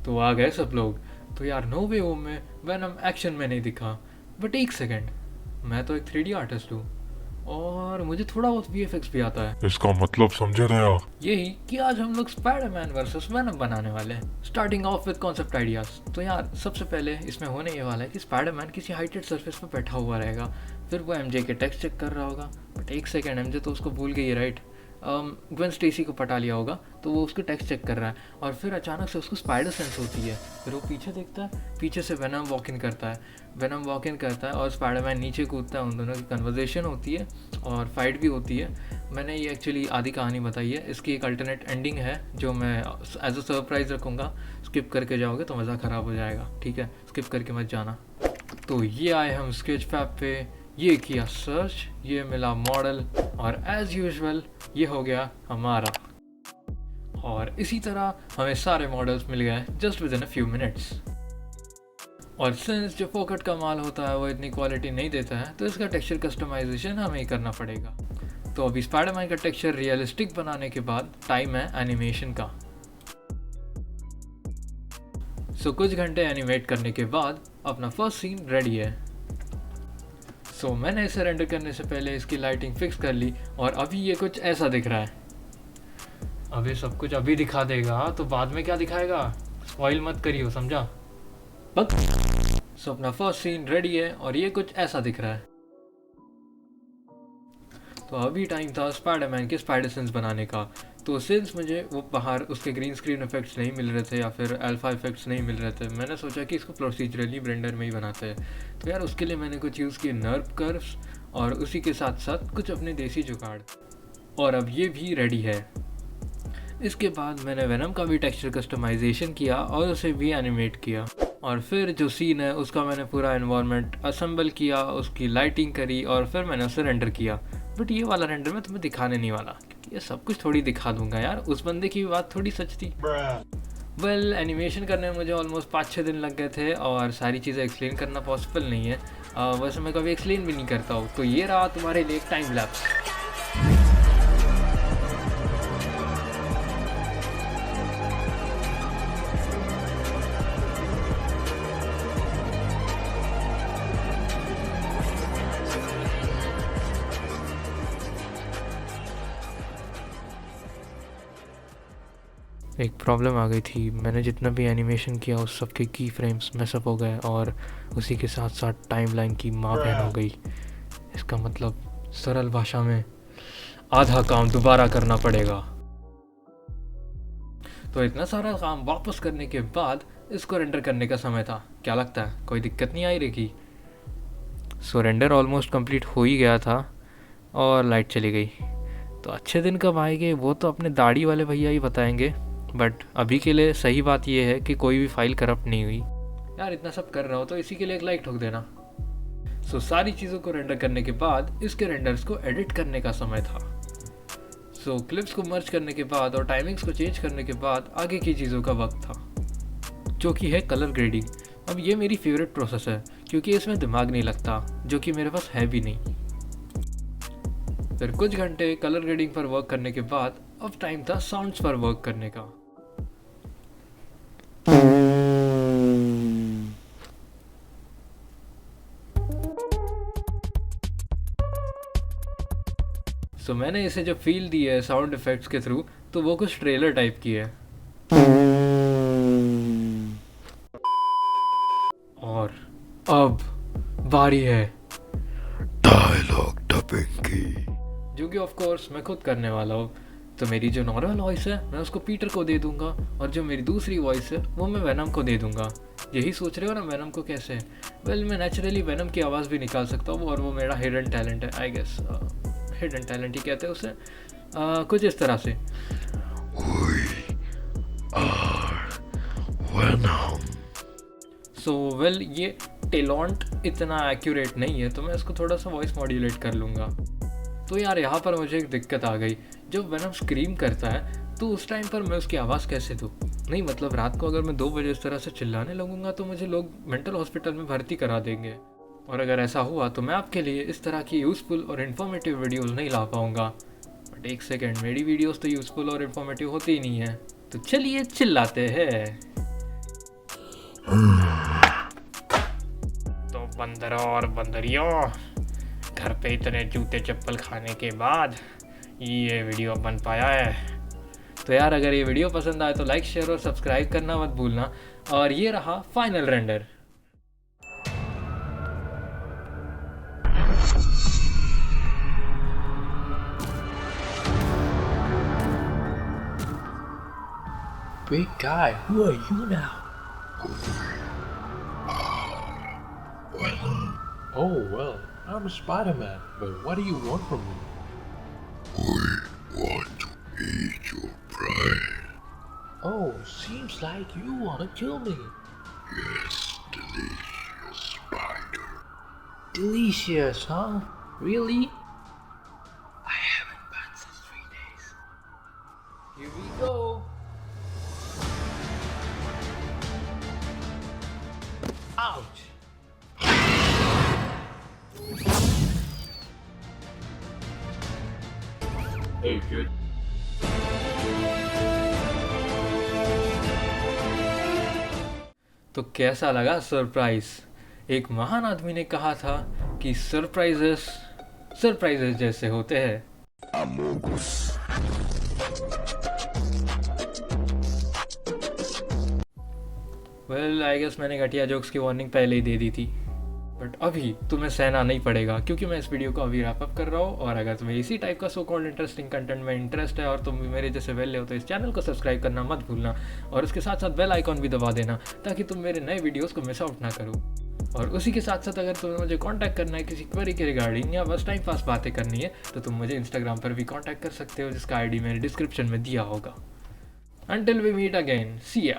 तो आ गए सब लोग। तो यार नो वे होम में वेनम एक्शन में नहीं दिखा, बट एक सेकेंड, मैं तो एक 3D आर्टिस्ट हूँ और मुझे थोड़ा बहुत VFX भी आता है। इसका मतलब समझे रहे आप? यही कि आज हम लोग स्पाइडरमैन वर्सेस वेनम बनाने वाले हैं, starting of with concept ideas. तो यार सबसे पहले इसमें होने ये वाला है कि स्पाइडरमैन किसी हाइटेड सरफेस पर बैठा हुआ रहेगा, फिर वो MJ के टेक्स्ट चेक कर रहा होगा। बट एक सेकेंड, MJ तो उसको भूल गई है, राइट? ग्वेन स्टेसी को पटा लिया होगा, तो वो उसके टेक्स्ट चेक कर रहा है और फिर अचानक से उसको स्पाइडर सेंस होती है। फिर वो पीछे देखता है, पीछे से वेनम वॉक इन करता है। वेनम वॉक इन करता है और स्पाइडरमैन नीचे कूदता है, उन दोनों की कन्वर्जेशन होती है और फाइट भी होती है। मैंने ये एक्चुअली आधी कहानी बताई है, इसकी एक अल्टरनेट एंडिंग है जो मैं एज अ सरप्राइज़ रखूँगा। स्किप करके जाओगे तो मज़ा ख़राब हो जाएगा, ठीक है? स्किप करके मत जाना। तो ये आए हम स्केच फैब पे, ये किया सर्च, ये मिला मॉडल और एज यूजुअल ये हो गया हमारा। और इसी तरह हमें सारे मॉडल्स मिल गए just with in a few minutes. और सिंस जो फोकट का माल होता है वो इतनी क्वालिटी नहीं देता है, तो इसका टेक्सचर कस्टमाइजेशन हमें ही करना पड़ेगा। तो अभी स्पाइडरमैन का टेक्सचर रियलिस्टिक बनाने के बाद टाइम है एनिमेशन का। सो कुछ घंटे एनिमेट करने के बाद अपना फर्स्ट सीन रेडी है। सो मैंने इसे रेंडर करने से पहले इसकी लाइटिंग फिक्स कर ली और अभी ये कुछ ऐसा दिख रहा है। अभी सब कुछ अभी दिखा देगा तो बाद में क्या दिखाएगा? स्पॉइल मत करियो, समझा? बक। सो अपना फर्स्ट सीन रेडी है और ये कुछ ऐसा दिख रहा है। तो अभी टाइम था स्पाइडरमैन के स्पाइडर सेंस बनाने का। तो सिंस मुझे वो बाहर उसके ग्रीन स्क्रीन इफेक्ट्स नहीं मिल रहे थे या फिर अल्फा इफेक्ट्स नहीं मिल रहे थे, मैंने सोचा कि इसको प्रोसीजरली ब्लेंडर में ही बनाते हैं। तो यार उसके लिए मैंने कुछ यूज़ किए नर्व कर्व्स और उसी के साथ साथ कुछ अपने देसी जुगाड़। और अब ये भी रेडी है। इसके बाद मैंने वेनम का भी टेक्सचर कस्टमाइजेशन किया और उसे भी एनिमेट किया। और फिर जो सीन है उसका मैंने पूरा एनवायरनमेंट असेंबल किया, उसकी लाइटिंग करी और फिर मैंने उसे रेंडर किया। बट ये वाला रेंडर मैं तुम्हें दिखाने नहीं वाला, क्योंकि ये सब कुछ थोड़ी दिखा दूंगा यार, उस बंदे की बात थोड़ी सच थी। वेल एनिमेशन करने में मुझे ऑलमोस्ट 5-6 दिन लग गए थे और सारी चीज़ें एक्सप्लेन करना पॉसिबल नहीं है। वैसे मैं कभी एक्सप्लेन भी नहीं करता हूँ। तो ये रहा तुम्हारे लिए एक टाइम लैप्स। एक प्रॉब्लम आ गई थी, मैंने जितना भी एनिमेशन किया उस सब के की फ्रेम्स मैसअप हो गए और उसी के साथ साथ टाइमलाइन की माँ बहन हो गई। इसका मतलब सरल भाषा में आधा काम दोबारा करना पड़ेगा। तो इतना सारा काम वापस करने के बाद इसको रेंडर करने का समय था। क्या लगता है कोई दिक्कत नहीं आई रहेगी? सो रेंडर ऑलमोस्ट कंप्लीट हो ही गया था और लाइट चली गई। तो अच्छे दिन कब आएंगे वो तो अपने दाढ़ी वाले भैया ही बताएंगे, बट अभी के लिए सही बात यह है कि कोई भी फाइल करप्ट नहीं हुई। यार इतना सब कर रहा हो तो इसी के लिए एक लाइक ठोक देना। सो सारी चीज़ों को रेंडर करने के बाद इसके रेंडर्स को एडिट करने का समय था। सो क्लिप्स को मर्ज करने के बाद और टाइमिंग्स को चेंज करने के बाद आगे की चीज़ों का वक्त था, जो कि है कलर ग्रेडिंग। अब ये मेरी फेवरेट प्रोसेस है क्योंकि इसमें दिमाग नहीं लगता, जो कि मेरे पास है भी नहीं। फिर कुछ घंटे कलर ग्रेडिंग पर वर्क करने के बाद अब टाइम था साउंड्स पर वर्क करने का। सो मैंने इसे जो फील दी है साउंड इफेक्ट्स के थ्रू, तो वो कुछ ट्रेलर टाइप की है। और अब बारी है डायलॉग डबिंग की, जो कि ऑफ कोर्स मैं खुद करने वाला हूँ। तो मेरी जो नॉर्मल वॉइस है मैं उसको पीटर को दे दूंगा और जो मेरी दूसरी वॉइस है वो मैं वेनम को दे दूंगा। यही सोच रहे हो ना वेनम को कैसे? वेल मैं नेचुरली वेनम की आवाज़ भी निकाल सकता हूँ और वो मेरा हिडन टैलेंट है, आई गेस हिडन टैलेंट ही कहते हैं उसे। कुछ इस तरह से। सो वेल ये टेलॉन्ट इतना एक्यूरेट नहीं है, तो मैं इसको थोड़ा सा वॉइस मॉड्यूलेट कर लूँगा। तो यार यहाँ पर मुझे एक दिक्कत आ गई, जब वेनम स्क्रीम करता है तो उस टाइम पर मैं उसकी आवाज़ कैसे दूँ? नहीं मतलब रात को अगर मैं 2 बजे इस तरह से चिल्लाने लगूंगा तो मुझे लोग मेंटल हॉस्पिटल में भर्ती करा देंगे। और अगर ऐसा हुआ तो मैं आपके लिए इस तरह की यूज़फुल और इन्फॉर्मेटिव वीडियोस नहीं ला पाऊँगा। बट एक सेकेंड, मेरी वीडियोस तो यूज़फुल और इन्फॉर्मेटिव होती ही नहीं है, तो चलिए चिल्लाते हैं। तो बंदरों और बंदरियों, घर पे इतने जूते चप्पल खाने के बाद ये वीडियो बन पाया है। तो यार अगर ये वीडियो पसंद आए तो लाइक शेयर और सब्सक्राइब करना मत भूलना। और ये रहा final render. Big guy, who are you now? Oh, well, I'm Spider-Man, but what do you want from me? We want to eat your brain. Oh, seems like you want to kill me. Yes, delicious spider. Delicious, huh? Really? I haven't bathed for 3 days. Here we go. Ouch! Hey, kid. तो कैसा लगा surprise? एक महान आदमी ने कहा था कि सरप्राइजेस जैसे होते हैं। Amogus. वेल आई गेस मैंने घटिया जोक्स की वार्निंग पहले ही दे दी थी, बट अभी तुम्हें सहना नहीं पड़ेगा क्योंकि मैं इस वीडियो को अभी रैप अप कर रहा हूँ। और अगर तुम्हें इसी टाइप का सो कॉल्ड इंटरेस्टिंग कंटेंट में इंटरेस्ट है और तुम भी मेरे जैसे वेले हो तो इस चैनल को सब्सक्राइब करना मत भूलना और उसके साथ साथ बेल आइकॉन भी दबा देना ताकि तुम मेरे नए वीडियोज़ को मिस आउट ना करो। और उसी के साथ साथ अगर तुम्हें मुझे कांटेक्ट करना है किसी क्वेरी के रिगार्डिंग या बस टाइम पास बातें करनी है तो तुम मुझे इंस्टाग्राम पर भी कांटेक्ट कर सकते हो जिसका आईडी मैंने डिस्क्रिप्शन में दिया होगा। Until we meet again, see ya.